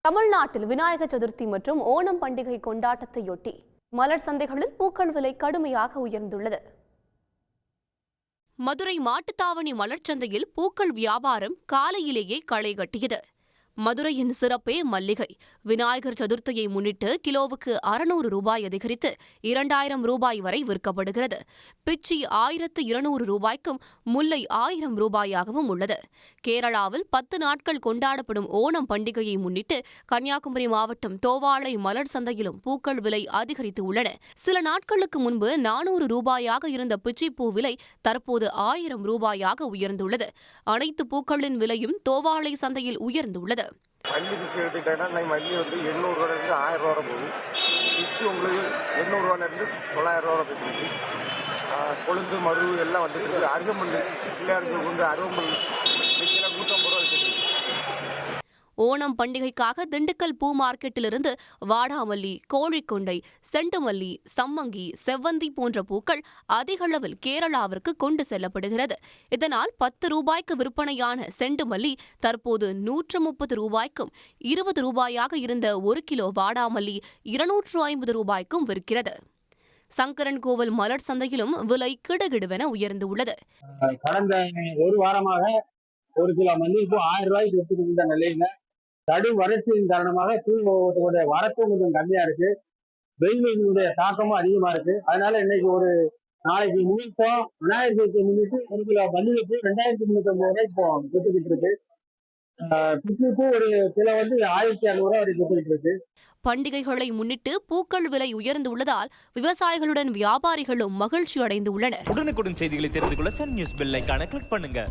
தமிழ்நாட்டில் விநாயகர் சதுர்த்தி மற்றும் ஓணம் பண்டிகை கொண்டாட்டத்தையொட்டி மலர் சந்தைகளில் பூக்கள் விலை கடுமையாக உயர்ந்துள்ளது. மதுரை மாட்டுத்தாவணி மலர்ச்சந்தையில் பூக்கள் வியாபாரம் காலையிலேயே களை கட்டியது. மதுரையின் சிறப்பே மல்லிகை. விநாயகர் சதுர்த்தியை முன்னிட்டு கிலோவுக்கு 600 ரூபாய் அதிகரித்து 2000 ரூபாய் வரை விற்கப்படுகிறது. பிச்சி 1200 ரூபாய்க்கும் முல்லை 1000 ரூபாயாகவும் உள்ளது. கேரளாவில் 10 நாட்கள் கொண்டாடப்படும் ஓணம் பண்டிகையை முன்னிட்டு கன்னியாகுமரி மாவட்டம் தோவாளை மலர் சந்தையிலும் பூக்கள் விலை அதிகரித்து உள்ளன. சில நாட்களுக்கு முன்பு 400 ரூபாயாக இருந்த பிச்சிப்பூ விலை தற்போது 1000 ரூபாயாக உயர்ந்துள்ளது. அனைத்து பூக்களின் விலையும் தோவாளை சந்தையில் உயர்ந்துள்ளது. மல்லி பிச்சு எடுத்துக்கிட்டேன்னா மல்லி 800 ரூபாயிலிருந்து 1000 ரூபா போகுது. பிச்சு உங்களுக்கு 800 ரூபாயிலிருந்து 900 ரூபா போகுது. கொழுந்து மரு எல்லாம் வந்துட்டு அருகம்புல் பிள்ளையாருக்கு வந்து அருகம்புல் 150 ரூபா வச்சுருக்கு. ஓணம் பண்டிகைக்காக திண்டுக்கல் பூ மார்க்கெட்டிலிருந்து வாடாமல்லி, கோழிக்கொண்டை, செண்டுமல்லி, சம்மங்கி, செவ்வந்தி போன்ற பூக்கள் அதிக அளவில் கேரளாவிற்கு கொண்டு செல்லப்படுகிறது. இதனால் 10 ரூபாய்க்கு விற்பனையான செண்டுமல்லி தற்போது 130 ரூபாய்க்கும் 20 ரூபாயாக இருந்த 1 கிலோ வாடாமல்லி 250 ரூபாய்க்கும் விற்கிறது. சங்கரன் கோவில் மலர் சந்தையிலும் விலை கிடுகிடுவென உயர்ந்துள்ளது. கடந்த ஒரு வாரமாக 1 கிலோ மல்லிகைப்பூ 1000 ரூபாய்க்கு விற்றுக்கிட்டு நிலையில கடும் வறட்சியின் காரணமாக பூவுடைய வரப்பும் கொஞ்சம் கம்மியா இருக்கு. வெயிலுடைய தாக்கமும் அதிகமா இருக்கு. அதனால இன்னைக்கு ஒரு நாளைக்கு முன்னிட்டம் விநாயகர் சதுர்த்தியை முன்னிட்டு 1 கிலோ மல்லிகைப்பூ 2350 ரூபாய்க்கு இப்போ வித்துக்கிட்டு இருக்கு. பிச்சிப்பூ ஒரு கிலோ 1200 ரூபாய் வரை வித்துக்கிட்டு இருக்கு. பண்டிகைகளை முன்னிட்டு பூக்கள் விலை உயர்ந்துள்ளதால் விவசாயிகளுடன் வியாபாரிகளும் மகிழ்ச்சி அடைந்து உள்ளனர். உடனுக்குடன் செய்திகளை தெரிந்து கொள்ள சன் நியூஸ் பெல் ஐகானை கிளிக் பண்ணுங்க.